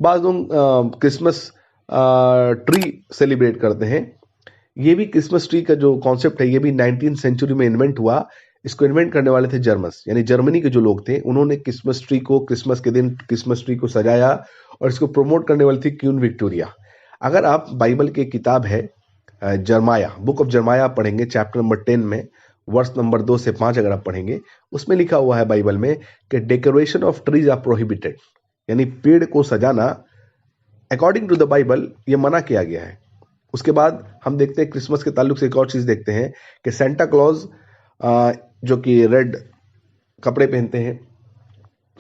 बाद लोग Christmas tree celebrate करते हैं। ये भी क्रिसमस ट्री का जो कॉन्सेप्ट है ये भी 19th सेंचुरी में इन्वेंट हुआ। इसको इन्वेंट करने वाले थे जर्मन्स, यानी जर्मनी के जो लोग थे, उन्होंने क्रिसमस ट्री को, क्रिसमस के दिन क्रिसमस ट्री को सजाया और इसको प्रमोट करने वाली थी क्वीन विक्टोरिया। अगर आप बाइबल की किताब है जर्माया, बुक ऑफ जर्माया आप पढ़ेंगे, चैप्टर नंबर 10 में वर्ष नंबर 2 से 5 अगर आप पढ़ेंगे, उसमें लिखा हुआ है बाइबल में कि decoration of trees are prohibited, यानी पेड़ को सजाना अकॉर्डिंग टू द बाइबल ये मना किया गया है। उसके बाद हम देखते हैं क्रिसमस के ताल्लुक से एक और चीज देखते हैं कि सेंटा क्लॉज जो कि रेड कपड़े पहनते हैं,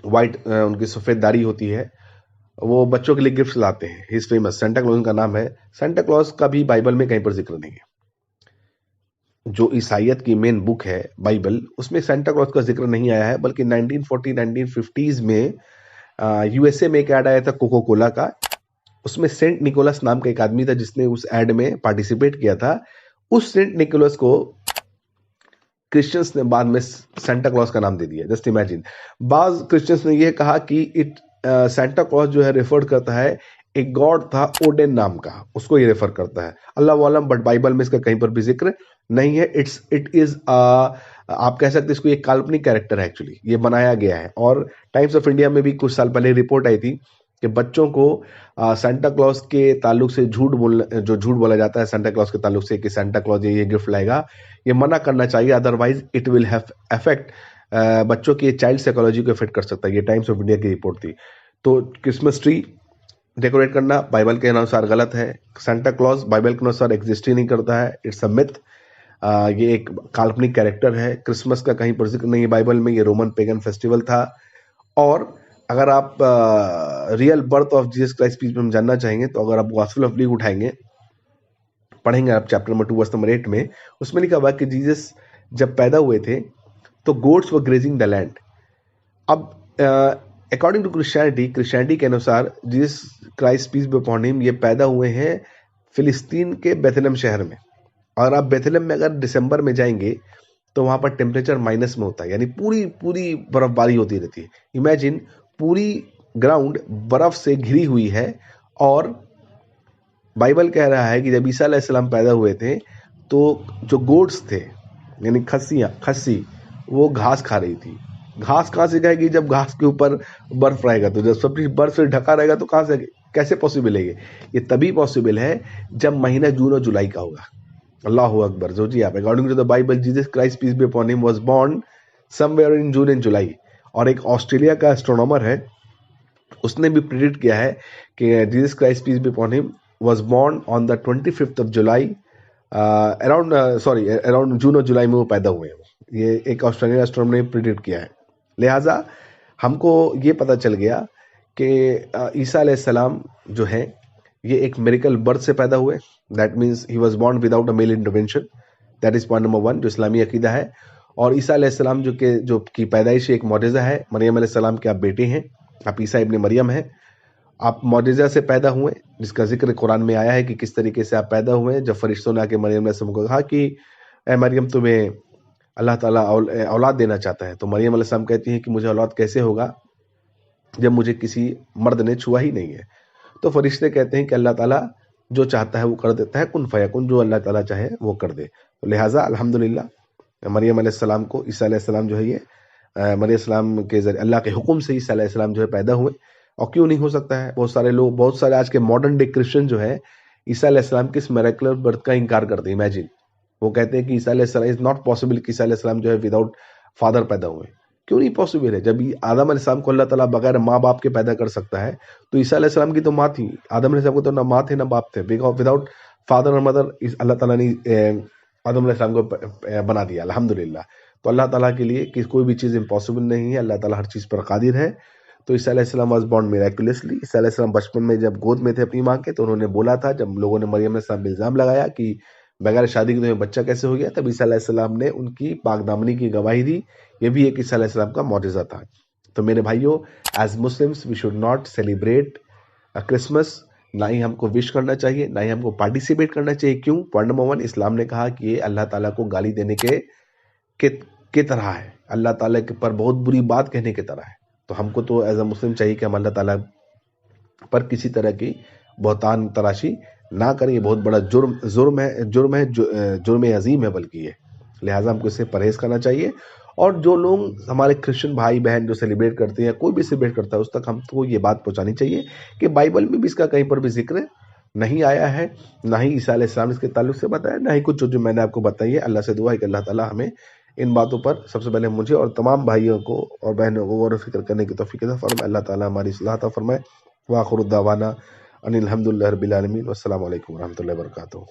वाइट उनकी सफेद दाढ़ी होती है, वो बच्चों के लिए गिफ्ट लाते हैं। He is famous, Santa Claus का नाम है। सेंटा क्लॉज का भी बाइबल में कहीं पर जिक्र नहीं है। जो ईसाइयत की मेन बुक है बाइबल, उसमें सेंटा क्लॉज का जिक्र नहीं आया है, बल्कि 1940 1950s में यूएसए में एक ऐड आया था कोको कोला का। उसमें सेंट निकोलस नाम का एक आदमी था जिसने उस एड में पार्टिसिपेट किया था। उस सेंट निकोलस को क्रिश्चियंस ने बाद में सेंटा क्लॉज का नाम दे दिया। जस्ट इमेजिन, बाज क्रिश्चियंस ने यह कहा कि सेंटा क्लॉज जो है रेफर करता है एक गॉड था ओडेन नाम का, उसको ये रेफर करता है, अल्लाह वालम, बट बाइबल में इसका कहीं पर भी जिक्र नहीं है। इट इज आप कह सकते हैं इसको एक काल्पनिक कैरेक्टर है, एक्चुअली ये बनाया गया है। और टाइम्स ऑफ इंडिया में भी कुछ साल पहले रिपोर्ट आई थी कि बच्चों को सेंटा क्लॉज के ताल्लुक से झूठ बोला जाता है सेंटा क्लॉज के ताल्लुक से कि सेंटा क्लॉज ये गिफ्ट लाएगा, ये मना करना चाहिए, otherwise it will have effect, बच्चों की चाइल्ड साइकोलॉजी को इफेक्ट कर सकता है। ये टाइम्स ऑफ इंडिया की रिपोर्ट थी। तो क्रिसमस ट्री डेकोरेट करना बाइबल के अनुसार गलत है। सेंटा क्लॉज बाइबल के अनुसार एग्जिस्ट ही नहीं करता है, इट्स अ मिथ। ये एक काल्पनिक कैरेक्टर है। क्रिसमस का कहीं पर जिक्र नहीं है बाइबल में, ये रोमन पेगन फेस्टिवल था। और अगर आप real birth of Jesus Christ peace में हम जानना चाहेंगे तो अगर आप गॉस्पेल ऑफ ल्यूक उठाएंगे, पढ़ेंगे आप चैप्टर नंबर 2 वर्स नंबर 8 में, उसमें लिखा हुआ कि जीसस जब पैदा हुए थे तो goats were grazing the land. अब अकॉर्डिंग टू क्रिश्चियनिटी के अनुसार Jesus Christ peace be upon him ये पैदा हुए हैं फिलिस्तीन के बेथलेहम शहर में। और आप बेथलेहम में अगर दिसंबर में जाएंगे तो वहां पर टेम्परेचर माइनस में होता है, यानी पूरी पूरी बर्फबारी होती रहती है। इमेजिन, पूरी ग्राउंड बर्फ से घिरी हुई है। और बाइबल कह रहा है कि जब ईसा अलैहिस्सलाम पैदा हुए थे तो जो गोट्स थे, यानी खस्सी, वो घास खा रही थी। घास कहाँ से खाएगी जब घास के ऊपर बर्फ रहेगा? तो जब सब चीज बर्फ से ढका रहेगा तो कहाँ से, कैसे पॉसिबल है? ये तभी पॉसिबल है जब महीना जून और जुलाई का होगा। अल्लाह अकबर। जो जी आप, according to the Bible Jesus Christ peace be upon him was born somewhere in June and July. और एक ऑस्ट्रेलिया का एस्ट्रोनॉमर है, उसने भी प्रिडिक्ट किया है कि Jesus Christ peace be upon him was born on the 25th of July, around जून और जुलाई में वो पैदा हुए हैं। ये एक ऑस्ट्रेलियन एस्ट्रोनॉमर ने प्रिडिक्ट किया है। लिहाजा हमको ये पता चल गया कि ईसा अलैहिस्सलाम जो है ये एक मिरेकल बर्थ से पैदा हुए। That means he was born without a male intervention. That is point number 1 जो इस्लामी अकीदा है। और ईसा अलैहिस्सलाम जो की पैदाइश एक मौजज़ा है। मरियम अलैहिस्सलाम के आप बेटे हैं, आप ईसा इब्ने मरियम हैं, आप मौजज़ा से पैदा हुए, जिसका जिक्र कुरान में आया है कि किस तरीके से आप पैदा हुए। जब फरिश्तों ने आके मरियम अलैहिस्सलाम को कहा कि ए मरियम, तुम्हें अल्लाह ताला औलाद देना चाहता है, तो मरियम अलैहिस्सलाम कहती हैं कि मुझे औलाद कैसे होगा जब मुझे किसी मर्द ने छुआ ही नहीं है। तो फरिश्ते कहते हैं कि अल्लाह ताला जो चाहता है वो कर देता है, कुन फयकुन, जो अल्लाह ताला चाहे वो कर दे। तो लिहाजा अल्हम्दुलिल्लाह मरियम अलैहिस्सलाम को, ईसा अलैहिस्सलाम जो है ये मरियम अलैहिस्सलाम के जरिए अल्लाह के हुक्म से ईसा अलैहिस्सलाम जो है पैदा हुए। और क्यों नहीं हो सकता है? बहुत सारे लोग, बहुत सारे आज के मॉडर्न डे क्रिश्चियन जो है ईसा अलैहिस्सलाम के इस मिरेकलर बर्थ का इनकार करते हैं। इमेजिन, वो कहते हैं कि ईसा अलैहिस्सलाम इज नॉट पॉसिबल कि ईसा अलैहिस्सलाम जो है विदाउट फादर पैदा हुए। क्यों नहीं पॉसिबल है? जब आदम अलैहिस्सलाम को अल्लाह ताला बगैर माँ बाप के पैदा कर सकता है, तो ईसा अलैहिस्सलाम की तो माँ थी, आदम अलैहिस्सलाम को तो ना माँ थे ना बाप थे। विदाउट फादर और मदर अल्लाह ताला ने आदम अलैहिस्सलाम को बना दिया। अल्हम्दुलिल्लाह। तो अल्लाह ताला के लिए कि कोई भी चीज़ इम्पॉसिबल नहीं है, अल्लाह ताला हर चीज़ पर कादिर है। तो ईसा अलैहिस्सलाम वाज बॉर्न मिरेकुलसली। ईसा अलैहिस्सलाम बचपन में जब गोद में थे अपनी माँ के, तो उन्होंने बोला था, जब लोगों ने मरियम अलैहिस्सलाम पे इल्ज़ाम लगाया कि बगैर शादी के तुम्हें बच्चा कैसे हो गया, तब ईसा अलैहिस्सलाम ने उनकी पाकदामनी की गवाही दी। ये भी एक ईसा अलैहिस्सलाम का मौजज़ा था। तो मेरे भाइयों, as Muslims we should not celebrate Christmas. ना ही हमको विश करना चाहिए, ना ही हमको पार्टिसिपेट करना चाहिए। क्यों? पॉइंट नंबर 1, इस्लाम ने कहा कि ये अल्लाह ताला को गाली देने के तरह है, अल्लाह ताला के पर बहुत बुरी बात कहने की तरह है। तो हमको तो एज अ मुस्लिम चाहिए कि हम अल्लाह ताला पर किसी तरह की बहुतान तराशी ना करें। ये बहुत बड़ा जुर्म अजीम है बल्कि ये, लिहाजा हमको इससे परहेज करना चाहिए। और जो लोग हमारे क्रिश्चियन भाई बहन जो सेलिब्रेट करते हैं, कोई भी सेलिब्रेट करता है, उस तक हमको ये बात पहुंचानी चाहिए कि बाइबल में भी इसका कहीं पर भी जिक्र नहीं आया है, ना ही ईसा अलैहिस्सलाम इसके ताल्लुक से बताया, ना ही कुछ जो मैंने आपको बताई है। अल्लाह से दुआ है कि अल्लाह ताला हमें इन बातों पर सबसे पहले मुझे और तमाम भाइयों को और बहनों को गौर फिक्र करने की तौफीक अता फरमाए। अल्लाह ताला हमारी इस्लाह अता फरमाए। व आखिरु दावाना अनिल हम्दुलिल्लाहि रब्बिल आलमीन। वस्सलामु अलैकुम व रहमतुल्लाहि व बरकातुहू।